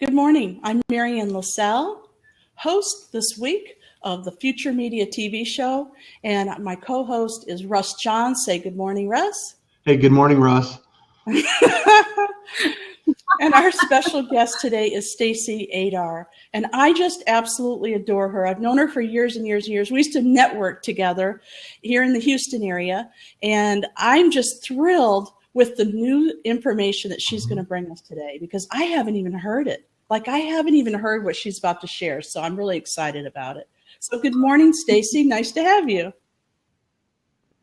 Good morning. I'm Marianne LaSalle, host this week of the Future Media TV show, and my co-host is Russ John. Say good morning, Russ. Hey, good morning, Russ. And our special guest today is Stacey Adair, and I just absolutely adore her. I've known her for years and years and years. We used to network together here in the Houston area, and I'm just thrilled with the new information that she's going to bring us today because I haven't even heard it. I haven't even heard what she's about to share, so I'm really excited about it. So good morning, Stacey. Nice to have you.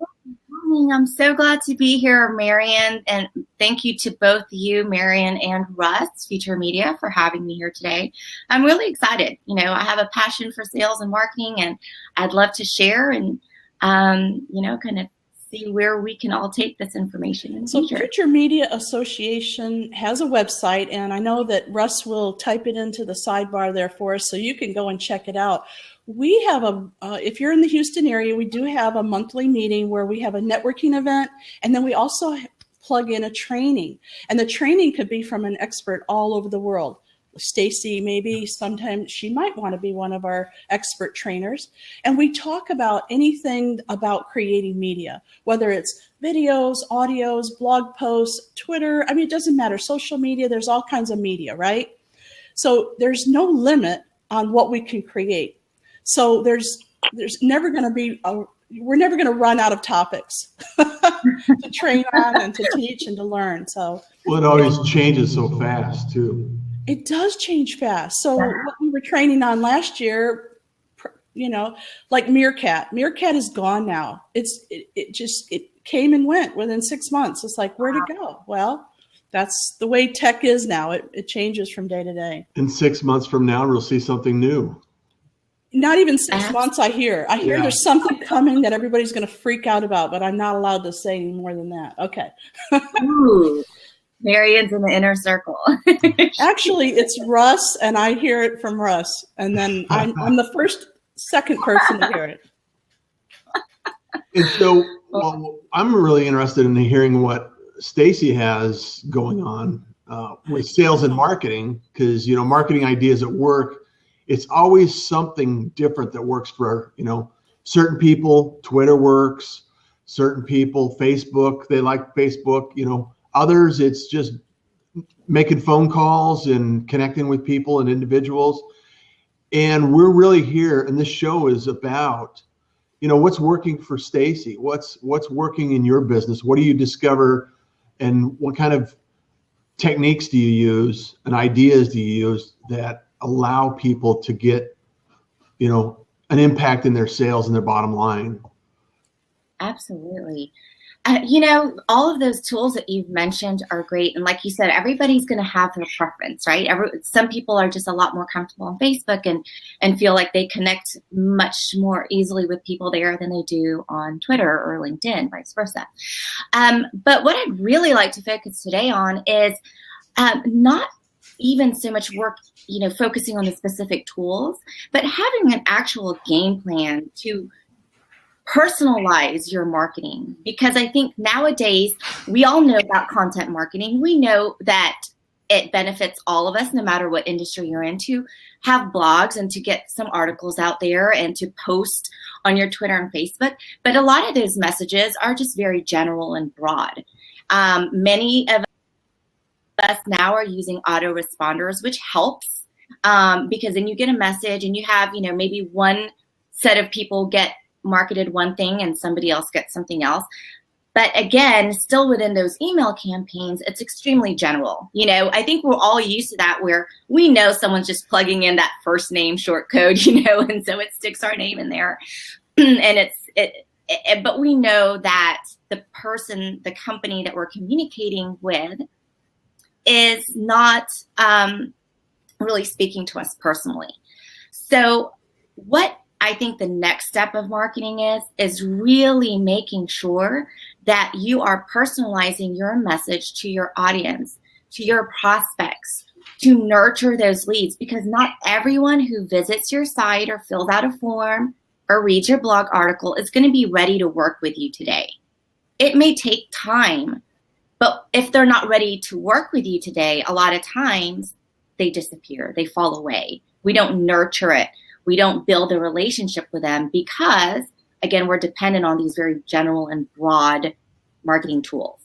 Good morning. I'm so glad to be here, Marianne, and thank you to both you, Marianne, and Russ, Future Media, for having me here today. I'm really excited. I have a passion for sales and marketing, and I'd love to share and, kind of see where we can all take this information in the future. Future Media Association has a website, and I know that Russ will type it into the sidebar there for us, so you can go and check it out. We have if you're in the Houston area, we do have a monthly meeting where we have a networking event, and then we also plug in a training. And the training could be from an expert all over the world. Stacey, maybe sometime she might want to be one of our expert trainers. And we talk about anything about creating media, whether it's videos, audios, blog posts, Twitter. I mean, it doesn't matter. Social media, there's all kinds of media, right? So there's no limit on what we can create. So there's never going to be we're never going to run out of topics to train on and to teach and to learn. So it always changes so fast too. It does change fast. So what we were training on last year, like Meerkat. Meerkat is gone now. It came and went within 6 months. It's like, where'd it go? Well, that's the way tech is now. It changes from day to day. In 6 months from now, we'll see something new. Not even 6 months, I hear. There's something coming that everybody's going to freak out about, but I'm not allowed to say any more than that. Okay. Ooh. Marianne's in the inner circle. Actually, it's Russ, and I hear it from Russ, and then I'm the second person to hear it. And so, I'm really interested in hearing what Stacey has going on with sales and marketing, because marketing ideas at work, it's always something different that works for certain people. Twitter works. Certain people, Facebook, they like Facebook. Others, it's just making phone calls and connecting with people and individuals. And we're really here, and this show is about, what's working for Stacey, what's working in your business, what do you discover, and what kind of techniques do you use and ideas do you use that allow people to get, an impact in their sales and their bottom line. Absolutely. All of those tools that you've mentioned are great. And like you said, everybody's going to have their preference, right? Some people are just a lot more comfortable on Facebook and feel like they connect much more easily with people there than they do on Twitter or LinkedIn, vice versa. But what I'd really like to focus today on is not even so much work, focusing on the specific tools, but having an actual game plan to personalize your marketing. Because I think nowadays we all know about content marketing. We know that it benefits all of us, no matter what industry you're into, have blogs and to get some articles out there and to post on your Twitter and Facebook. But a lot of those messages are just very general and broad. Many of us now are using autoresponders, which helps because then you get a message and you have, maybe one set of people get marketed one thing and somebody else gets something else. But again, still within those email campaigns, it's extremely general. I think we're all used to that where we know someone's just plugging in that first name short code, and so it sticks our name in there. And but we know that the person, the company that we're communicating with is not really speaking to us personally. So what I think the next step of marketing is really making sure that you are personalizing your message to your audience, to your prospects, to nurture those leads, because not everyone who visits your site or fills out a form or reads your blog article is going to be ready to work with you today. It may take time, but if they're not ready to work with you today, a lot of times they disappear, they fall away. We don't nurture it. We don't build a relationship with them because, again, we're dependent on these very general and broad marketing tools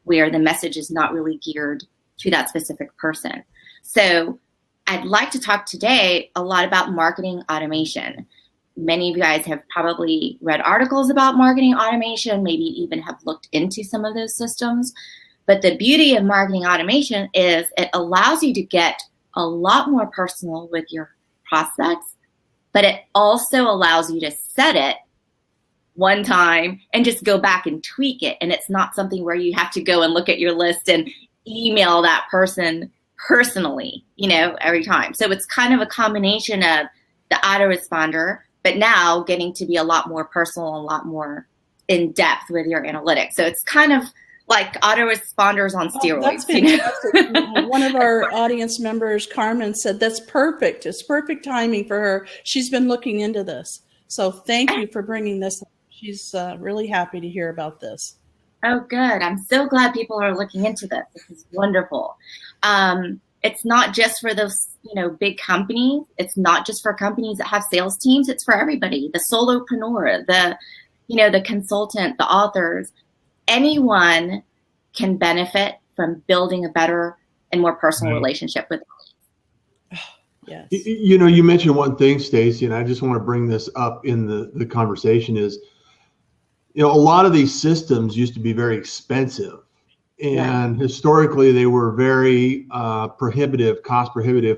where the message is not really geared to that specific person. So I'd like to talk today a lot about marketing automation. Many of you guys have probably read articles about marketing automation, maybe even have looked into some of those systems. But the beauty of marketing automation is it allows you to get a lot more personal with your prospects, but it also allows you to set it one time and just go back and tweak it. And it's not something where you have to go and look at your list and email that person personally, every time. So it's kind of a combination of the autoresponder, but now getting to be a lot more personal, a lot more in depth with your analytics. So it's kind of like autoresponders on steroids. That's fantastic. One of our audience members, Carmen, said that's perfect. It's perfect timing for her. She's been looking into this. So thank you for bringing this up. She's really happy to hear about this. Oh, good. I'm so glad people are looking into this. This is wonderful. It's not just for those, big companies. It's not just for companies that have sales teams. It's for everybody. The solopreneur, the consultant, the authors. Anyone can benefit from building a better and more personal relationship with them. Yes. You mentioned one thing, Stacey, and I just want to bring this up in the conversation is, a lot of these systems used to be very expensive, and historically they were very cost prohibitive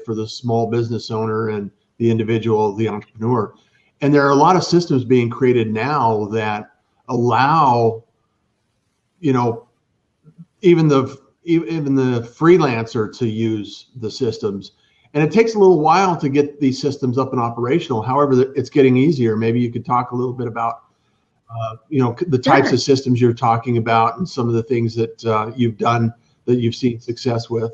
for the small business owner and the individual, the entrepreneur. And there are a lot of systems being created now that allow, even the freelancer to use the systems. And it takes a little while to get these systems up and operational. However, it's getting easier. Maybe you could talk a little bit about, the types of systems you're talking about and some of the things that you've done that you've seen success with.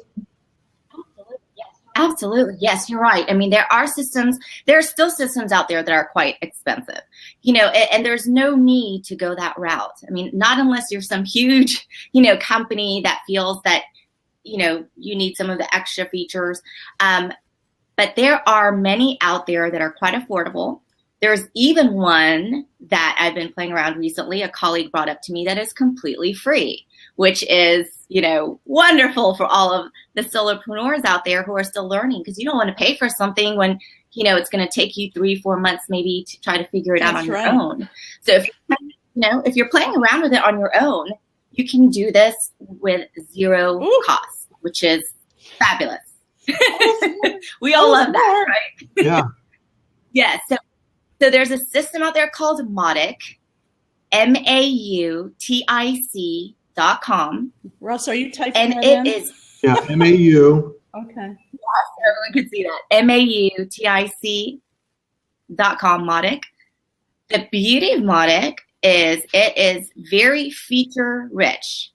Absolutely. Yes, you're right. I mean, there are still systems out there that are quite expensive, and there's no need to go that route. I mean, not unless you're some huge, company that feels that, you need some of the extra features. But there are many out there that are quite affordable. There's even one that I've been playing around recently, a colleague brought up to me, that is completely free, which is, wonderful for all of the solopreneurs out there who are still learning, because you don't want to pay for something when, it's going to take you 3-4 months maybe to try to figure it out on your own. So if you're playing around with it on your own, you can do this with zero cost, which is fabulous. We all love that, right? Yeah. Yeah. So there's a system out there called Mautic, MAUTIC.com. Russ, are you typing and that it in? is MAU. Okay. Yeah, so everyone can see that. MAUTIC.com, Mautic. The beauty of Mautic is it is very feature rich.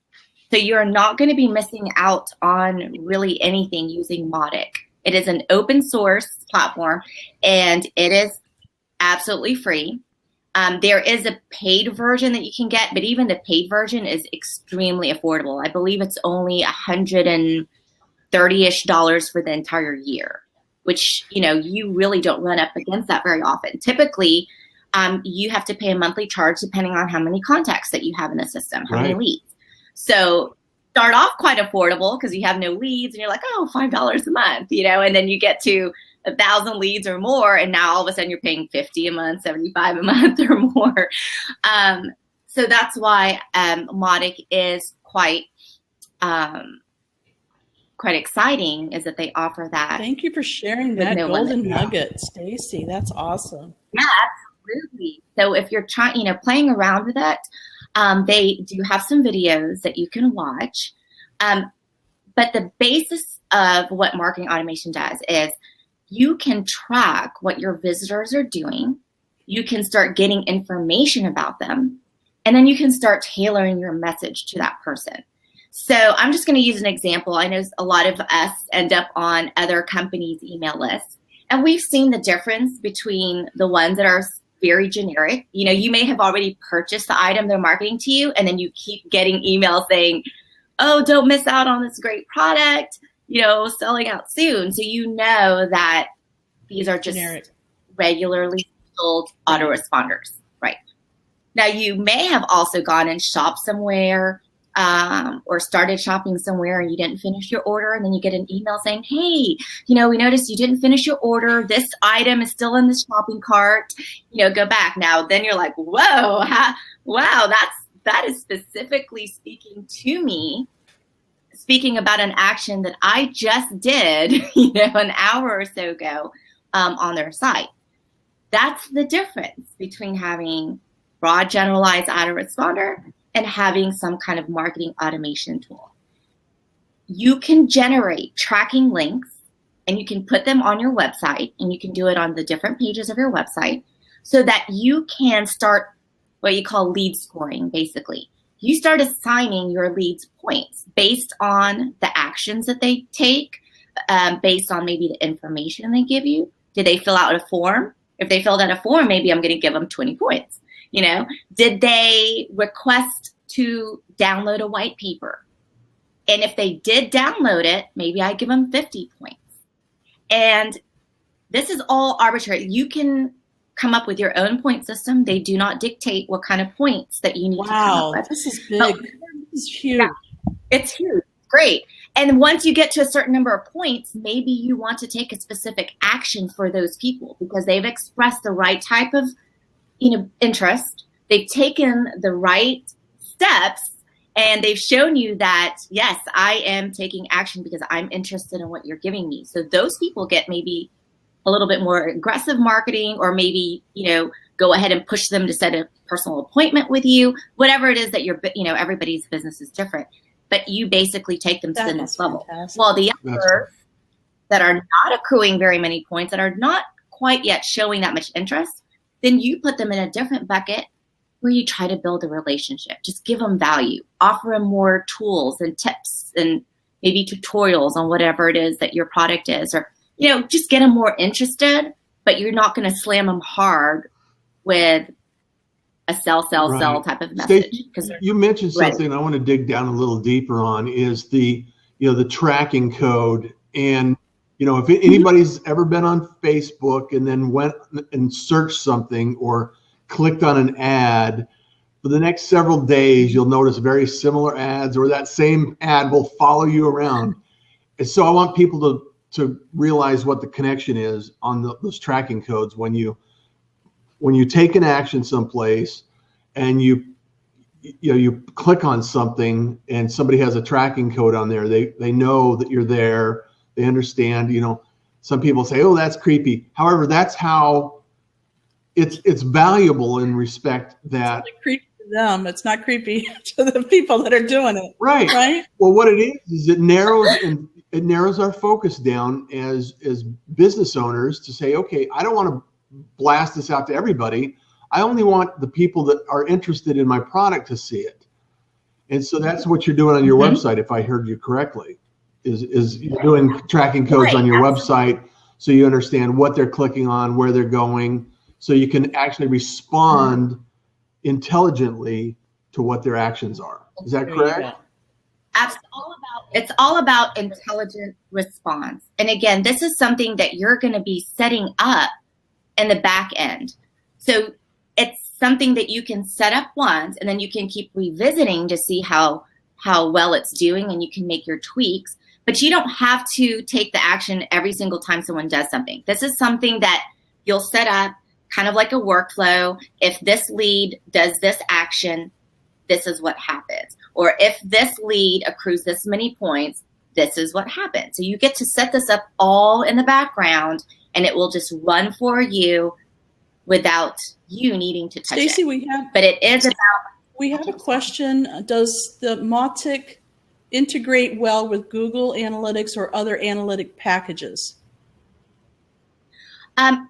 So you're not going to be missing out on really anything using Mautic. It is an open source platform and it is absolutely free. There is a paid version that you can get, but even the paid version is extremely affordable. I believe it's only $130-ish for the entire year, which, you really don't run up against that very often. Typically, you have to pay a monthly charge depending on how many contacts that you have in the system, how many leads. So start off quite affordable because you have no leads and you're like, oh, $5 a month, and then you get to 1,000 leads or more, and now all of a sudden you're paying $50 a month, $75 a month or more. So that's why Mautic is quite exciting, is that they offer that. Thank you for sharing that golden nugget, Stacey. That's awesome. Yeah, absolutely. So if you're playing around with it, they do have some videos that you can watch. But the basis of what marketing automation does is you can track what your visitors are doing. You can start getting information about them, and then you can start tailoring your message to that person. So I'm just going to use an example. I know a lot of us end up on other companies' email lists, and we've seen the difference between the ones that are very generic. You may have already purchased the item they're marketing to you, and then you keep getting emails saying, oh, don't miss out on this great product. selling out soon. So you know that these are just Generic. regularly sold autoresponders, right? Now, you may have also gone and shopped somewhere or started shopping somewhere and you didn't finish your order, and then you get an email saying, hey, we noticed you didn't finish your order. This item is still in the shopping cart. Go back. Now, then you're like, whoa, wow, that is specifically speaking to me, speaking about an action that I just did, an hour or so ago on their site. That's the difference between having broad generalized autoresponder and having some kind of marketing automation tool. You can generate tracking links and you can put them on your website, and you can do it on the different pages of your website so that you can start what you call lead scoring, basically. You start assigning your leads points based on the actions that they take, based on maybe the information they give you. Did they fill out a form? If they filled out a form, maybe I'm going to give them 20 points. Did they request to download a white paper? And if they did download it, maybe I give them 50 points. And this is all arbitrary. You can come up with your own point system. They do not dictate what kind of points that you need to come up with. This is big. This is huge. Yeah, it's huge. Great. And once you get to a certain number of points, maybe you want to take a specific action for those people because they've expressed the right type of interest. They've taken the right steps, and they've shown you that, yes, I am taking action because I'm interested in what you're giving me. So those people get maybe a little bit more aggressive marketing, or maybe, go ahead and push them to set a personal appointment with you, whatever it is that everybody's business is different. But you basically take them to the next level. Fantastic. While the others that are not accruing very many points, that are not quite yet showing that much interest, then you put them in a different bucket where you try to build a relationship. Just give them value, offer them more tools and tips and maybe tutorials on whatever it is that your product is, or, just get them more interested, but you're not going to slam them hard with a sell type of message. Because you mentioned something I want to dig down a little deeper on is the tracking code. And, if anybody's ever been on Facebook and then went and searched something or clicked on an ad, for the next several days, you'll notice very similar ads, or that same ad will follow you around. And so I want people to realize what the connection is on those tracking codes. When you take an action someplace and you click on something and somebody has a tracking code on there, they know that you're there. They understand. Some people say, oh, that's creepy. However, that's how it's valuable in respect that it's creepy to them. It's not creepy to the people that are doing it. Right. Well, what it is it narrows our focus down as business owners to say, okay, I don't want to blast this out to everybody. I only want the people that are interested in my product to see it. And so that's what you're doing on your website, if I heard you correctly, is you're doing tracking codes on your website so you understand what they're clicking on, where they're going, so you can actually respond intelligently to what their actions are. Is that correct? It's all about intelligent response. And again, this is something that you're going to be setting up in the back end. So it's something that you can set up once, and then you can keep revisiting to see how well it's doing, and you can make your tweaks. But you don't have to take the action every single time someone does something. This is something that you'll set up kind of like a workflow. If this lead does this action, this is what happens. Or if this lead accrues this many points, this is what happens. So you get to set this up all in the background, and it will just run for you without you needing to touch Stacey, it. We have a question. Does the Mautic integrate well with Google Analytics or other analytic packages?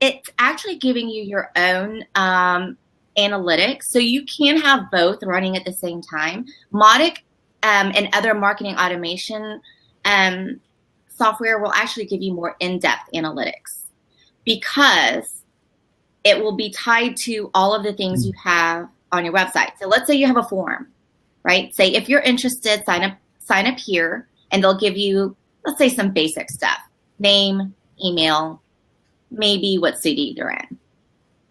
It's actually giving you your own analytics. So you can have both running at the same time. Mautic and other marketing automation software will actually give you more in-depth analytics because it will be tied to all of the things you have on your website. So let's say you have a form, right? Say if you're interested, sign up here, and they'll give you let's say some basic stuff, name, email, maybe what city they're in.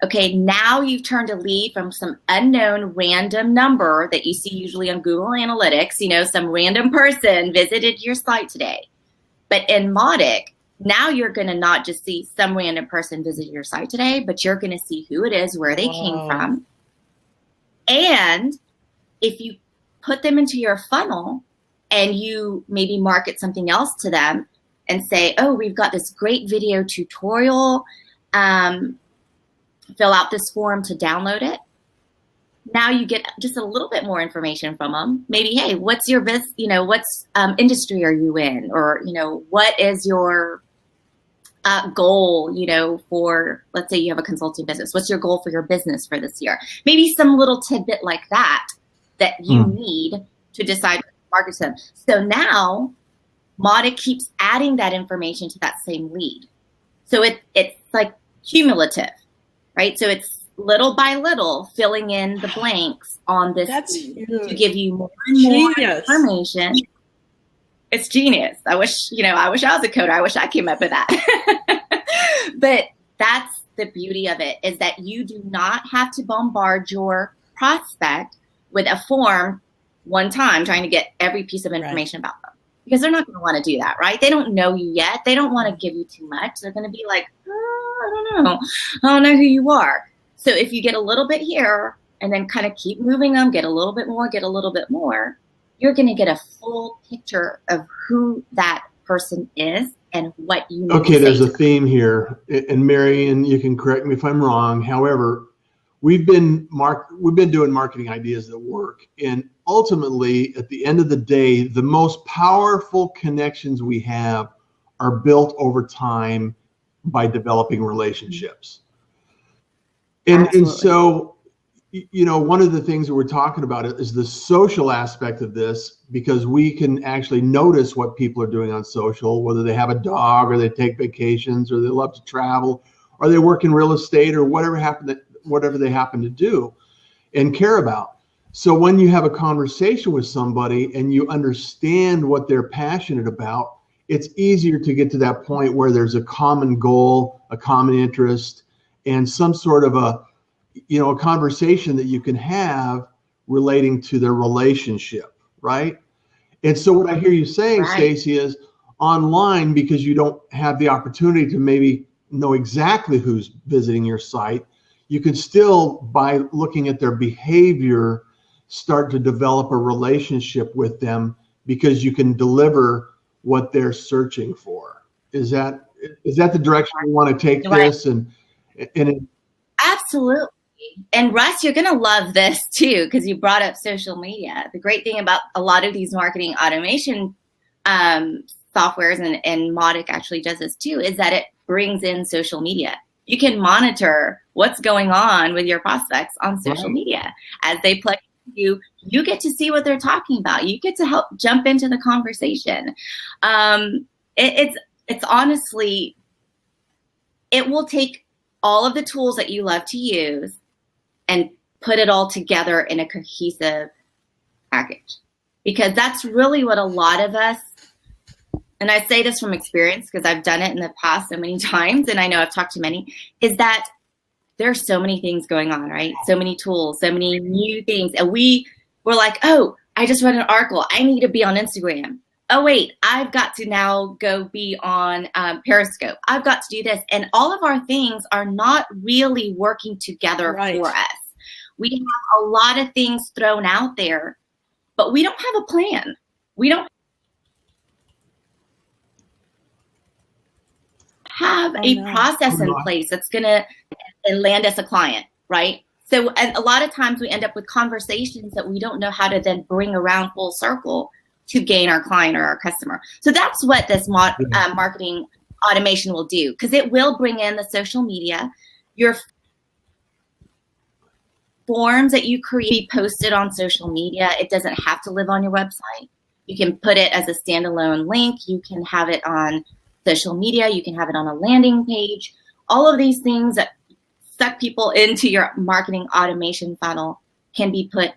Okay, now you've turned a lead from some unknown random number that you see usually on Google Analytics, you know, some random person visited your site today. But in Mautic, now you're going to not just see some random person visit your site today, but you're going to see who it is, where they came from. And if you put them into your funnel and you maybe market something else to them and say, oh, we've got this great video tutorial, fill out this form to download it. Now you get just a little bit more information from them. Maybe, hey, what's your business, you know, what's industry are you in? Or, you know, what is your goal, you know, for, let's say you have a consulting business. What's your goal for your business for this year? Maybe some little tidbit like that you need to decide to market to them. So now Mautic keeps adding that information to that same lead. So it's like cumulative, right? So it's little by little filling in the blanks on this lead to give you more and more information. It's genius. I wish I was a coder. I wish I came up with that. But that's the beauty of it, is that you do not have to bombard your prospect with a form one time trying to get every piece of information about them. Because they're not going to want to do that, right? They don't know you yet. They don't want to give you too much. They're going to be like, I don't know. I don't know who you are. So if you get a little bit here and then kind of keep moving them, get a little bit more, you're going to get a full picture of who that person is and what you need to say. There's a theme here. And Mary, and you can correct me if I'm wrong. However, we've been doing marketing ideas that work. And ultimately, at the end of the day, the most powerful connections we have are built over time by developing relationships. And so, you know, one of the things that we're talking about is the social aspect of this, because we can actually notice what people are doing on social, whether they have a dog or they take vacations or they love to travel or they work in real estate or whatever they happen to do and care about. So when you have a conversation with somebody and you understand what they're passionate about, it's easier to get to that point where there's a common goal, a common interest, and some sort of a conversation that you can have relating to their relationship, right? And so what I hear you saying, Stacey, is online, because you don't have the opportunity to maybe know exactly who's visiting your site, you can still, by looking at their behavior, start to develop a relationship with them because you can deliver what they're searching for. Is that the direction you want to take this? And absolutely. And Russ, you're going to love this too, because you brought up social media. The great thing about a lot of these marketing automation softwares, and Mautic actually does this too, is that it brings in social media. You can monitor what's going on with your prospects on social media. As they plug you get to see what they're talking about. You get to help jump into the conversation. It's honestly, it will take all of the tools that you love to use and put it all together in a cohesive package. Because that's really what a lot of us, and I say this from experience because I've done it in the past so many times, and I know I've talked to many, is that there's so many things going on, right? So many tools, so many new things. And we were like, oh, I just read an article. I need to be on Instagram. Oh, wait, I've got to now go be on Periscope. I've got to do this. And all of our things are not really working together for us. We have a lot of things thrown out there, but we don't have a plan. We don't have a process in place that's going to land us a client, right? So a lot of times we end up with conversations that we don't know how to then bring around full circle to gain our client or our customer. So that's what this marketing automation will do, because it will bring in the social media, your forms that you create posted on social media. It doesn't have to live on your website. You can put it as a standalone link. You can have it on social media. You can have it on a landing page. All of these things that suck people into your marketing automation funnel can be put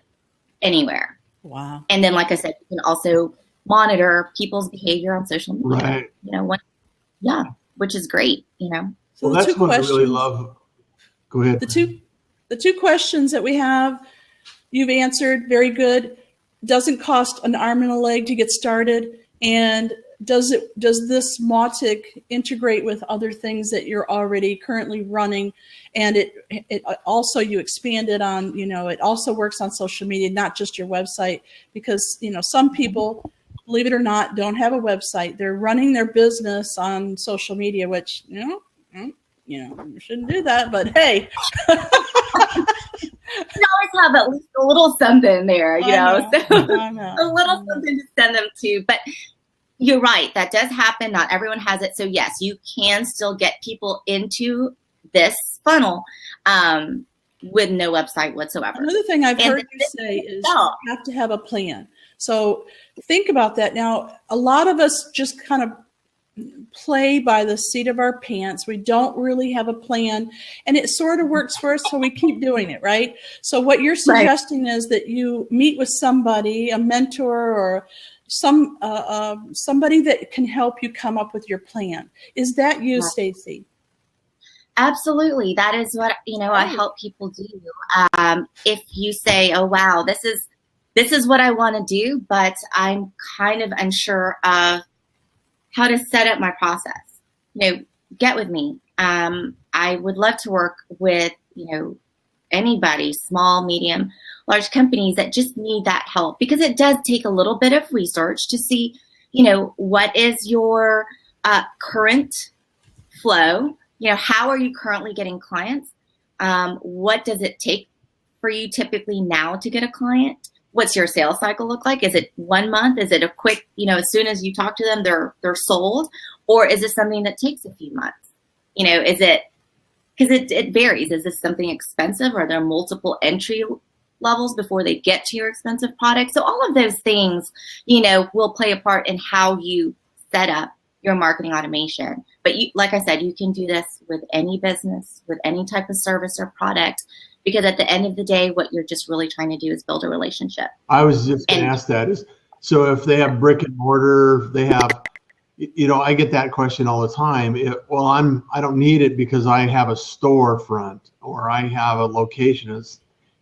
anywhere. Wow. And then, like I said, you can also monitor people's behavior on social media. Right. You know, yeah, which is great, you know. So well, that's what I really love. Go ahead. The two questions that we have, you've answered very good. Doesn't cost an arm and a leg to get started, and does this Mautic integrate with other things that you're already currently running? And it also, you expanded on, you know, it also works on social media, not just your website, because, you know, some people, believe it or not, don't have a website. They're running their business on social media, which, you shouldn't do that, but hey. You always have at least a little something there, you know. So a little something to send them to. But you're right, that does happen. Not everyone has it. So yes, you can still get people into this funnel with no website whatsoever. Another thing I've heard you say is you have to have a plan. So think about that. Now, a lot of us just kind of play by the seat of our pants. We don't really have a plan, and it sort of works for us, so we keep doing it, right? So what you're suggesting is that you meet with somebody, a mentor or somebody that can help you come up with your plan. Is that you, Stacey? Absolutely. That is what, I help people do. If you say, oh, wow, this is what I want to do, but I'm kind of unsure of how to set up my process, get with me. I would love to work with, anybody, small, medium, large companies that just need that help, because it does take a little bit of research to see, what is your current flow? How are you currently getting clients? What does it take for you typically now to get a client? What's your sales cycle look like? Is it 1 month? Is it a quick, as soon as you talk to them, they're sold? Or is it something that takes a few months? Is it, because it varies. Is this something expensive? Are there multiple entry levels before they get to your expensive product? So all of those things, will play a part in how you set up your marketing automation. But like I said, you can do this with any business, with any type of service or product, because at the end of the day, what you're just really trying to do is build a relationship. I was just going to ask that so if they have brick and mortar, they have, I get that question all the time. I don't need it because I have a storefront or I have a location.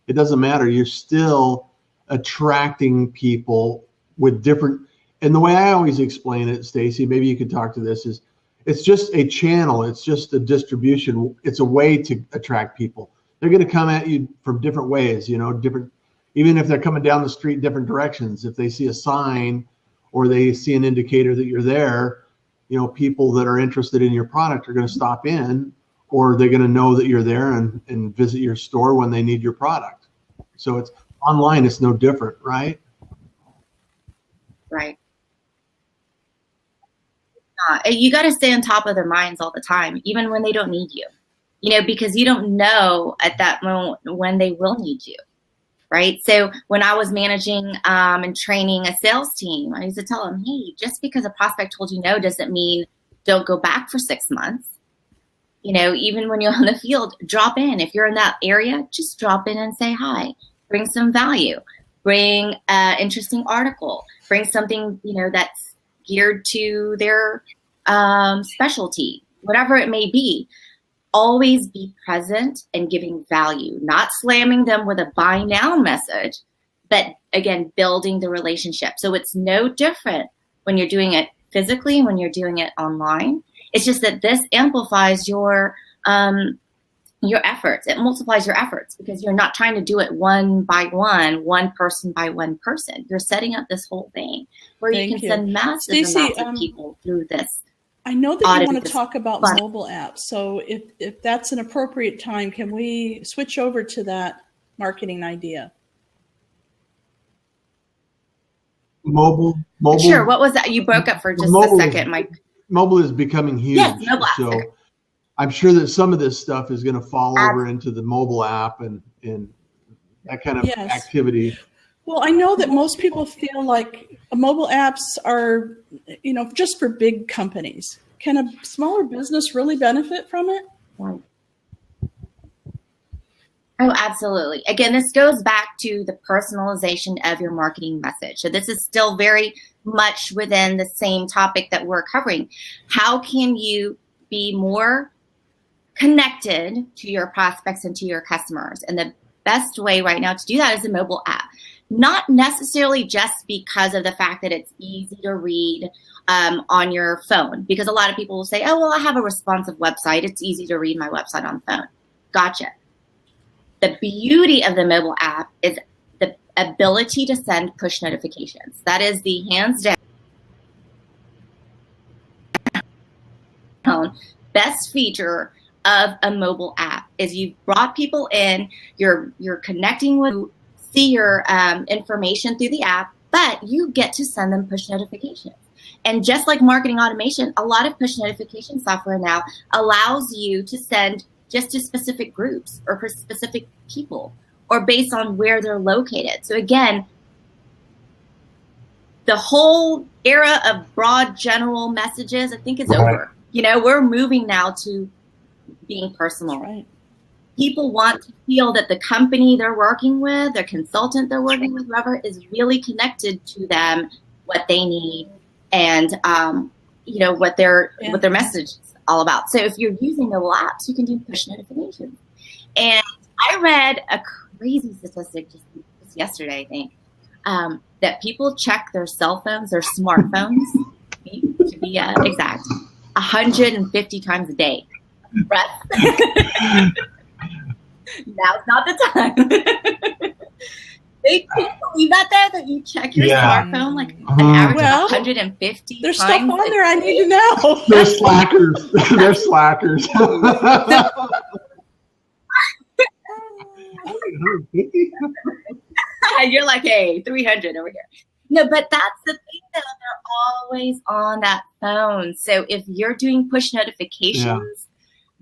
It doesn't matter. You're still attracting people with different. And the way I always explain it, Stacey, maybe you could talk to this, is it's just a channel. It's just a distribution. It's a way to attract people. They're going to come at you from different ways, different, even if they're coming down the street, different directions. If they see a sign or they see an indicator that you're there, people that are interested in your product are going to stop in, or they're going to know that you're there and visit your store when they need your product. So it's online. It's no different, right? Right. You got to stay on top of their minds all the time, even when they don't need you, because you don't know at that moment when they will need you, right? So when I was managing and training a sales team, I used to tell them, hey, just because a prospect told you no doesn't mean don't go back for 6 months. Even when you're on the field, drop in. If you're in that area, just drop in and say hi. Bring some value. Bring an interesting article. Bring something, that's geared to their specialty, whatever it may be. Always be present and giving value, not slamming them with a buy now message, but again, building the relationship. So it's no different when you're doing it physically and when you're doing it online. It's just that this amplifies your efforts. It multiplies your efforts because you're not trying to do it one by one person by one person. You're setting up this whole thing where you can send massive amounts of people through this. I know that you want to talk about mobile apps. So if that's an appropriate time, can we switch over to that marketing idea? Mobile. Sure. What was that? You broke up for just a second, Mike. Mobile is becoming huge. Yes, mobile apps. So I'm sure that some of this stuff is going to fall over into the mobile app and that kind of activity. Well, I know that most people feel like mobile apps are, just for big companies. Can a smaller business really benefit from it? Right. Oh, absolutely. Again, this goes back to the personalization of your marketing message. So this is still very much within the same topic that we're covering. How can you be more connected to your prospects and to your customers? And the best way right now to do that is a mobile app. Not necessarily just because of the fact that it's easy to read on your phone, because a lot of people will say, oh, well, I have a responsive website. It's easy to read my website on the phone. Gotcha. The beauty of the mobile app is the ability to send push notifications. That is the hands down best feature of a mobile app. Is you've brought people in, you're connecting with, see your information through the app, but you get to send them push notifications. And just like marketing automation, a lot of push notification software now allows you to send just to specific groups or for specific people or based on where they're located. So again, the whole era of broad general messages, I think, is over. You know, we're moving now to being personal. Right. People want to feel that the company they're working with, their consultant they're working with, whoever, is really connected to them, what they need, and you know, what their message is all about. So if you're using mobile apps, you can do push notifications. And I read a crazy statistic just yesterday, I think, that people check their cell phones, their smartphones, to be exact, 150 times a day. Now's not the time. They believe that you check your smartphone like an average of 150 There's times. stuff on there I need to know. They're slackers. They're slackers. You're like, hey, 300 over here. No, but that's the thing, though. They're always on that phone. So if you're doing push notifications,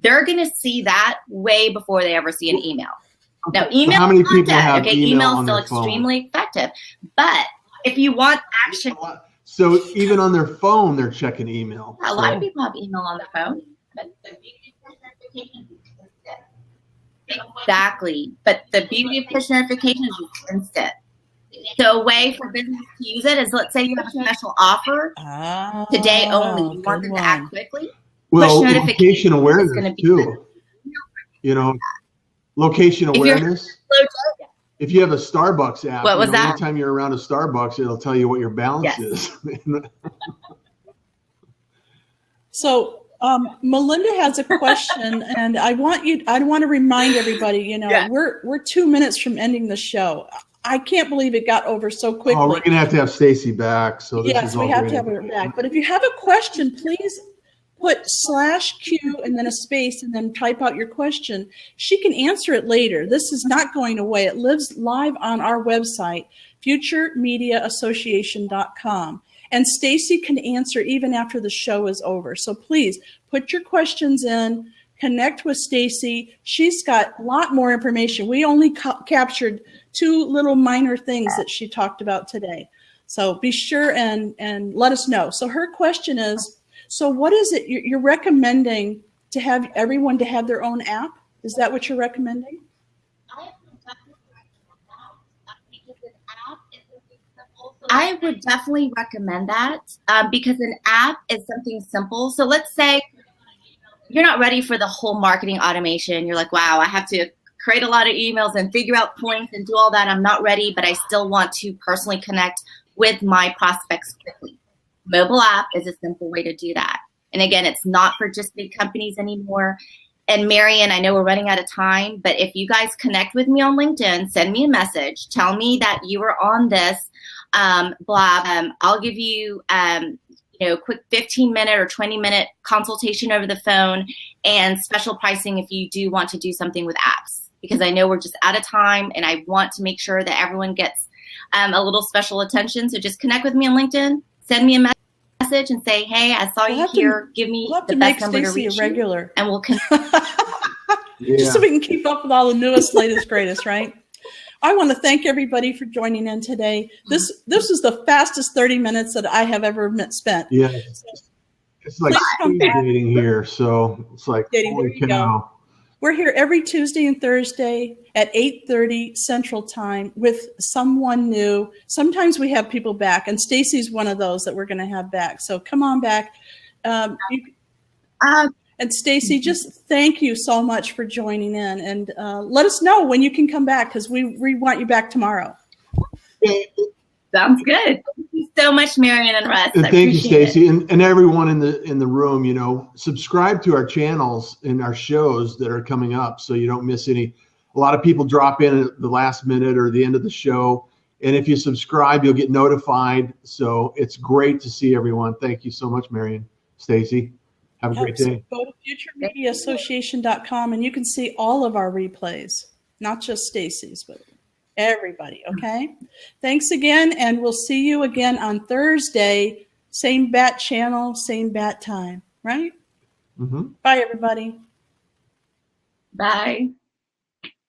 they're going to see that way before they ever see an email. Now, email how many is people not have dead. Email is still extremely effective. But if you want action, so even on their phone, they're checking email. a lot of people have email on their phone. Exactly. But the beauty of push notifications is it's instant. So a way for business to use it is, let's say you have a special offer today only. You want them to act quickly. Well, push location awareness too. You know, location awareness. If you have a Starbucks app, what was that? Anytime you're around a Starbucks, it'll tell you what your balance is. So Melinda has a question, and I want to remind everybody, you know, we're 2 minutes from ending the show. I can't believe it got over so quickly. Oh, we're gonna have to have Stacey back. So this yes, is all we have great. to have her back. But if you have a question, please put /Q and then a space and then type out your question. She can answer it later. This is not going away. It lives live on our website, futuremediaassociation.com. And Stacey can answer even after the show is over. So please put your questions in, connect with Stacey. She's got a lot more information. We only captured 2 little minor things that she talked about today. So be sure and let us know. So her question is, so what is it you're recommending to have everyone to have their own app? Is that what you're recommending? I would definitely recommend that because an app is something simple. So let's say you're not ready for the whole marketing automation. You're like, wow, I have to create a lot of emails and figure out points and do all that. I'm not ready, but I still want to personally connect with my prospects quickly. Mobile app is a simple way to do that. And again, it's not for just big companies anymore. And Marian, I know we're running out of time, but if you guys connect with me on LinkedIn, send me a message, tell me that you were on this blog. I'll give you, quick 15-minute or 20-minute consultation over the phone and special pricing if you do want to do something with apps, because I know we're just out of time and I want to make sure that everyone gets a little special attention. So just connect with me on LinkedIn, send me a message and say, hey, I saw you here. Give me the best number to reach you. And we'll connect. Just so we can keep up with all the newest, latest, greatest, right? I want to thank everybody for joining in today. This is the fastest 30 minutes that I have ever spent. Yeah, it's like speed dating here, so it's like, holy cow. We're here every Tuesday and Thursday at 8:30 Central Time with someone new. Sometimes we have people back, and Stacey's one of those that we're going to have back. So come on back. And Stacey, just thank you so much for joining in, and let us know when you can come back, because we want you back tomorrow. Sounds good. Thank you so much, Marion and Russ. And thank you, Stacey, and everyone in the room. You know, subscribe to our channels and our shows that are coming up, so you don't miss any. A lot of people drop in at the last minute or the end of the show, and if you subscribe, you'll get notified. So it's great to see everyone. Thank you so much, Marion, Stacey. Have a great day. Go to futuremediaassociation.com and you can see all of our replays, not just Stacey's, but everybody. Okay. Thanks again. And we'll see you again on Thursday. Same bat channel, same bat time, right? Mm-hmm. Bye, everybody. Bye.